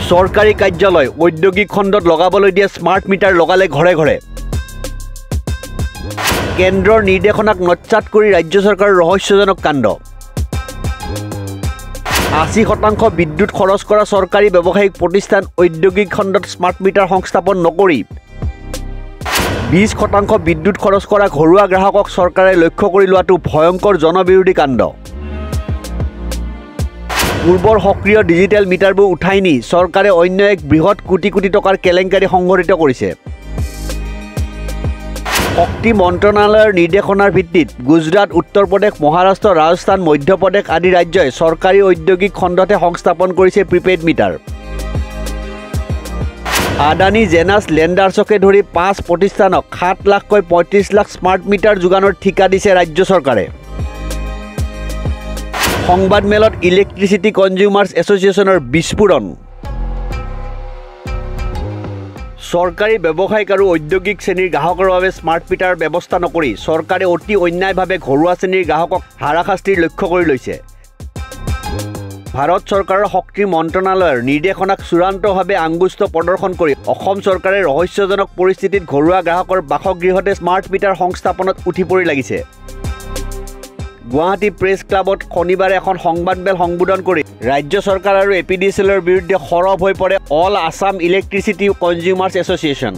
চৰকাৰী কাৰ্যালয় ঔদ্যোগিক খণ্ডত লগাবলৈ দিয়া স্মাৰ্ট মিটাৰ লগালে ঘৰে ঘৰে কেন্দ্ৰৰ নিৰ্দেশনাক নচ্ছাত কৰি ৰাজ্য চৰকাৰৰ ৰহস্যজনক কাণ্ড ৮০% বিদ্যুৎ খৰচ কৰা চৰকাৰী ব্যৱসায়িক প্ৰতিষ্ঠান ঔদ্যোগিক খণ্ডত স্মাৰ্ট মিটাৰ সংস্থাপন নকৰি ২০% বিদ্যুৎ খৰচ কৰা ঘৰুৱা গ্ৰাহকক চৰকাৰে লক্ষ্য কৰি লোৱাটো ভয়ংকৰ জনবিৰোধী কাণ্ড পূৰ্বৰ সক্ৰিয় ডিজিটেল মিটাৰবোৰ উঠাই নি চৰকাৰে অন্য এক বৃহৎ কোটি কোটি টকাৰ কেলেংকাৰী সংঘটিত কৰিছে শক্তি মন্ত্ৰণালয়ৰ নিৰ্দেশনাৰ ভিত্তিত গুজৰাট উত্তৰ প্ৰদেশ মহাৰাষ্ট্ৰ ৰাজস্থান মধ্য প্ৰদেশ আদি ৰাজ্যই চৰকাৰী ঔদ্যোগিক খণ্ডতে সংস্থাপন কৰিছে প্ৰিপেইড মিটাৰ আদানী জেনাছ লেণ্ডাৰ্ছকে ধৰি ৫ প্ৰতিষ্ঠানক ৭ লাখকৈ ৩৫ লাখ স্মাৰ্ট মিটাৰ যোগানৰ ঠিকা দিছে ৰাজ্য চৰকাৰে সংবাদ মেলত ইলেক্ট্ৰিচিটি কনজিউমাৰ্ছ এছ'চিয়েশ্যনৰ বিস্ফোৰণ চৰকাৰী ব্যৱসায়িক আৰু ঔদ্যোগিক শ্ৰেণীৰ গ্ৰাহকৰ বাবে স্মাৰ্ট মিটাৰ ব্যৱস্থা নকৰি চৰকাৰে অতি অন্যায়ভাৱে ঘৰুৱা শ্ৰেণীৰ গ্ৰাহকক হাৰাশাস্তিৰ লক্ষ্য কৰি লৈছে ভাৰত চৰকাৰৰ শক্তি মন্ত্ৰণালয়ৰ নিৰ্দেশনাক চূড়ান্তভাৱে আংগুষ্ট প্ৰদৰ্শন কৰি অসম চৰকাৰে ৰহস্যজনক পৰিস্থিতিত ঘৰুৱা গ্ৰাহকৰ বাসগৃহতে স্মাৰ্ট মিটাৰ সংস্থাপনত উঠি পৰি লাগিছে গুৱাহাটী প্ৰেছ ক্লাবত শনিবাৰে এখন সংবাদমেল সম্বোধন কৰি ৰাজ্য চৰকাৰ আৰু এপিডিচিএলৰ বিৰুদ্ধে সৰব হৈ পৰে all Assam electricity consumers association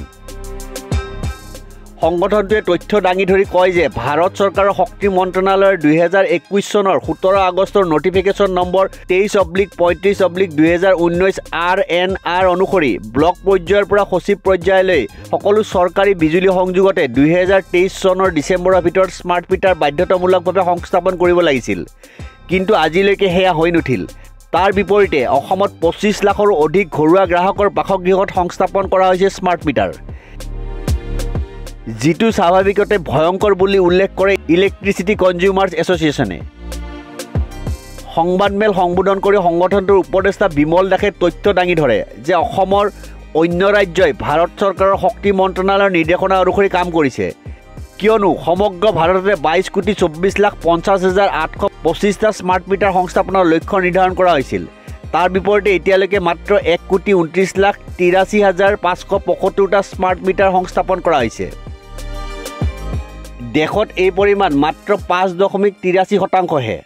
সংগঠনটোৱে তথ্য দাঙি ধৰি কয় যে ভাৰত চৰকাৰৰ শক্তি মন্ত্ৰণালয়ৰ ২০২১ চনৰ ১৭ আগষ্টৰ নটিফিকেশ্যন নম্বৰ ২৩/৩৫/২০১৯ RNR অনুসৰি ব্লক পৰ্যায়ৰ পৰা সচিব পৰ্যায়লৈ সকলো চৰকাৰী বিজুলী সংযোগতে ২০২৩ চনৰ ডিচেম্বৰৰ ভিতৰত স্মাৰ্ট মিটাৰ বাধ্যতামূলকভাৱে সংস্থাপন কৰিব লাগিছিল কিন্তু আজিলৈকে সেয়া হৈ নুঠিল তাৰ বিপৰীতে অসমত ২৫ লাখৰো অধিক ঘৰুৱা গ্ৰাহকৰ বাসগৃহত সংস্থাপন কৰা হৈছে স্মাৰ্ট মিটাৰ যিটো স্বাভাৱিকতে ভয়ংকৰ বুলি উল্লেখ কৰে ইলেক্ট্ৰিচিটি কনজিউমাৰ্ছ এছ'চিয়েশ্যনে সংবাদমেল সম্বোধন কৰি সংগঠনটোৰ উপদেষ্টা বিমল দাসে তথ্য দাঙি ধৰে যে অসমৰ অন্য ৰাজ্যই ভাৰত চৰকাৰৰ শক্তি মন্ত্ৰণালয়ৰ নিৰ্দেশনা অনুসৰি কাম কৰিছে কিয়নো সমগ্ৰ ভাৰততে ২২,৫০,৮২৫টা স্মাৰ্ট মিটাৰ সংস্থাপনৰ লক্ষ্য নিৰ্ধাৰণ কৰা হৈছিল তাৰ বিপৰীতে এতিয়ালৈকে মাত্ৰ ১,২৯,৮৩,৫৭৫টা স্মাৰ্ট মিটাৰ সংস্থাপন কৰা হৈছে দেশত এই পৰিমাণ মাত্ৰ ৫.৮৩%হে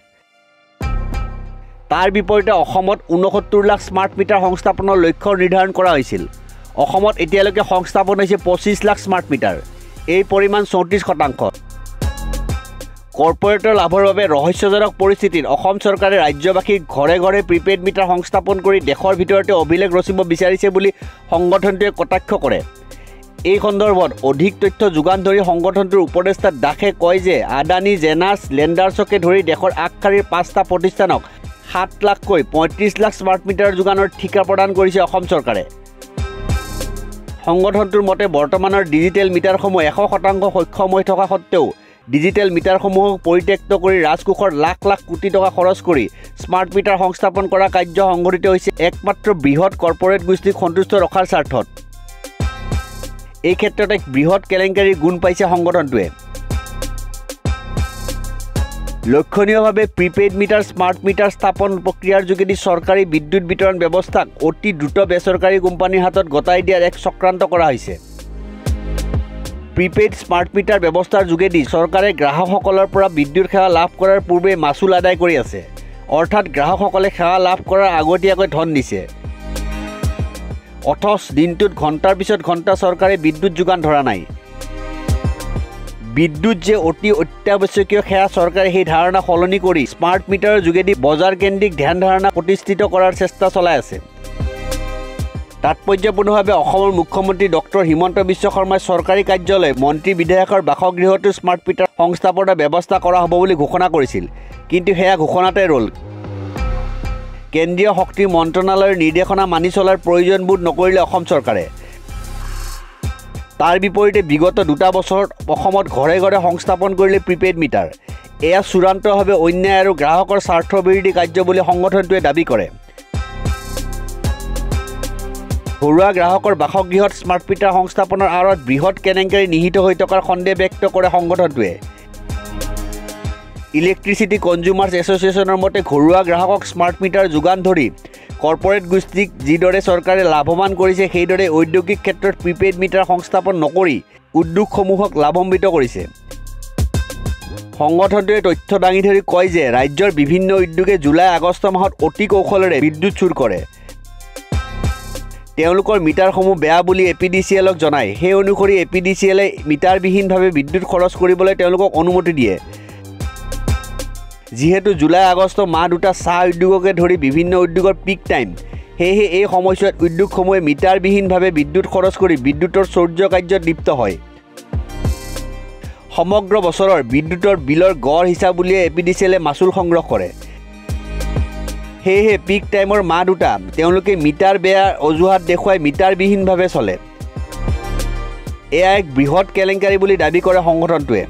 তাৰ বিপৰীতে অসমত ৬৯ লাখ স্মাৰ্ট মিটাৰ সংস্থাপনৰ লক্ষ্য নিৰ্ধাৰণ কৰা হৈছিল অসমত এতিয়ালৈকে সংস্থাপন হৈছে ২৫ লাখ স্মাৰ্ট মিটাৰ এই পৰিমাণ ৩৪%। কৰ্পোৰেটৰ লাভৰ বাবে ৰহস্যজনক পৰিস্থিতিত অসম চৰকাৰে ৰাজ্যবাসীক ঘৰে ঘৰে প্ৰিপেইড মিটাৰ সংস্থাপন কৰি দেশৰ ভিতৰতে অভিলেখ ৰচিব বিচাৰিছে বুলি সংগঠনটোৱে কটাক্ষ কৰে এই সন্দৰ্ভত অধিক তথ্য যোগান ধৰি সংগঠনটোৰ উপদেষ্টা দাসে কয় যে আদানী জেনাছ লেণ্ডাৰ্ছকে ধৰি দেশৰ আগশাৰীৰ ৫টা প্ৰতিষ্ঠানক ৭ লাখকৈ ৩৫ লাখ স্মাৰ্ট মিটাৰ যোগানৰ ঠিকা প্ৰদান কৰিছে অসম চৰকাৰে সংগঠনটোৰ মতে বৰ্তমানৰ ডিজিটেল মিটাৰসমূহ ১০০% সক্ষম হৈ থকা সত্ত্বেও ডিজিটেল মিটাৰসমূহক পৰিত্যক্ত কৰি ৰাজকোষৰ লাখ লাখ কোটি টকা খৰচ কৰি স্মাৰ্ট মিটাৰ সংস্থাপন কৰা কাৰ্য সংঘটিত হৈছে একমাত্ৰ বৃহৎ কৰ্পোৰেট গোষ্ঠীক সন্তুষ্ট ৰখাৰ স্বাৰ্থত এই ক্ষেত্ৰত এক বৃহৎ কেলেংকাৰীৰ গুণ পাইছে সংগঠনটোৱে লক্ষণীয়ভাৱে প্ৰিপেইড মিটাৰ স্মাৰ্ট মিটাৰ স্থাপন প্ৰক্ৰিয়াৰ যোগেদি চৰকাৰী বিদ্যুৎ বিতৰণ ব্যৱস্থাক অতি দ্ৰুত বেচৰকাৰী কোম্পানীৰ হাতত গতাই দিয়াৰ এক চক্ৰান্ত কৰা হৈছে প্ৰিপেইড স্মাৰ্ট মিটাৰ ব্যৱস্থাৰ যোগেদি চৰকাৰে গ্ৰাহকসকলৰ পৰা বিদ্যুৎ সেৱা লাভ কৰাৰ পূৰ্বে মাচুল আদায় কৰি আছে অৰ্থাৎ গ্ৰাহকসকলে সেৱা লাভ কৰাৰ আগতীয়াকৈ ধন দিছে অথচ দিনটোত ঘণ্টাৰ পিছত ঘণ্টা চৰকাৰে বিদ্যুৎ যোগান ধৰা নাই বিদ্যুৎ যে অতি অত্যাৱশ্যকীয় সেয়া চৰকাৰে সেই ধাৰণা সলনি কৰি স্মাৰ্ট মিটাৰৰ যোগেদি বজাৰ কেন্দ্ৰিক ধ্যান ধাৰণা প্ৰতিষ্ঠিত কৰাৰ চেষ্টা চলাই আছে তাৎপৰ্যপূৰ্ণভাৱে অসমৰ মুখ্যমন্ত্ৰী ডক্টৰ হিমন্ত বিশ্ব শৰ্মাই চৰকাৰী কাৰ্যালয় মন্ত্ৰী বিধায়কৰ বাসগৃহতো স্মাৰ্ট মিটাৰ সংস্থাপনৰ ব্যৱস্থা কৰা হ'ব বুলি ঘোষণা কৰিছিল কিন্তু সেয়া ঘোষণাতে ৰ'ল কেন্দ্ৰীয় শক্তি মন্ত্ৰণালয়ৰ নিৰ্দেশনা মানি চলাৰ প্ৰয়োজনবোধ নকৰিলে অসম চৰকাৰে তাৰ বিপৰীতে বিগত ২টা বছৰত অসমত ঘৰে ঘৰে সংস্থাপন কৰিলে প্ৰিপেইড মিটাৰ এয়া চূড়ান্তভাৱে অন্যায় আৰু গ্ৰাহকৰ স্বাৰ্থবিৰোধী কাৰ্য বুলি সংগঠনটোৱে দাবী কৰে ঘৰুৱা গ্ৰাহকৰ বাসগৃহত স্মাৰ্ট মিটাৰ সংস্থাপনৰ আঁৰত বৃহৎ কেলেংকাৰী নিহিত হৈ থকাৰ সন্দেহ ব্যক্ত কৰে সংগঠনটোৱে ইলেক্ট্ৰিচিটি কনজিউমাৰ্ছ এছ'চিয়েশ্যনৰ মতে ঘৰুৱা গ্ৰাহকক স্মাৰ্ট মিটাৰ যোগান ধৰি কৰ্পৰেট গোষ্ঠীক যিদৰে চৰকাৰে লাভৱান কৰিছে সেইদৰে ঔদ্যোগিক ক্ষেত্ৰত প্ৰিপেইড মিটাৰ সংস্থাপন নকৰি উদ্যোগসমূহক লাভান্বিত কৰিছে। সংগঠনটোৱে তথ্য দাঙি ধৰি কয় যে ৰাজ্যৰ বিভিন্ন উদ্যোগে জুলাই আগষ্ট মাহত অতি কৌশলেৰে বিদ্যুৎ চুৰ কৰে। তেওঁলোকৰ মিটাৰসমূহ বেয়া বুলি APDCLক জনায়। সেই অনুসৰি APDCLে মিটাৰবিহীনভাৱে বিদ্যুৎ খৰচ কৰিবলৈ তেওঁলোকক অনুমতি দিয়ে। যিহেতু জুলাই আগষ্ট মাহ দুটা চাহ উদ্যোগকে ধৰি বিভিন্ন উদ্যোগৰ পিক টাইম, সেয়েহে এই সময়ছোৱাত উদ্যোগসমূহে মিটাৰবিহীনভাৱে বিদ্যুৎ খৰচ কৰি বিদ্যুতৰ চৌৰ্য কাৰ্যত লিপ্ত হয়। সমগ্ৰ বছৰৰ বিদ্যুতৰ বিলৰ গড় হিচাপ উলিয়াই APDCLে মাচুল সংগ্ৰহ কৰে। সেয়েহে পিক টাইমৰ মাহ দুটা তেওঁলোকে মিটাৰ বেয়াৰ অজুহাত দেখুৱাই মিটাৰবিহীনভাৱে চলে। এয়া এক বৃহৎ কেলেংকাৰী বুলি দাবী কৰে সংগঠনটোৱে।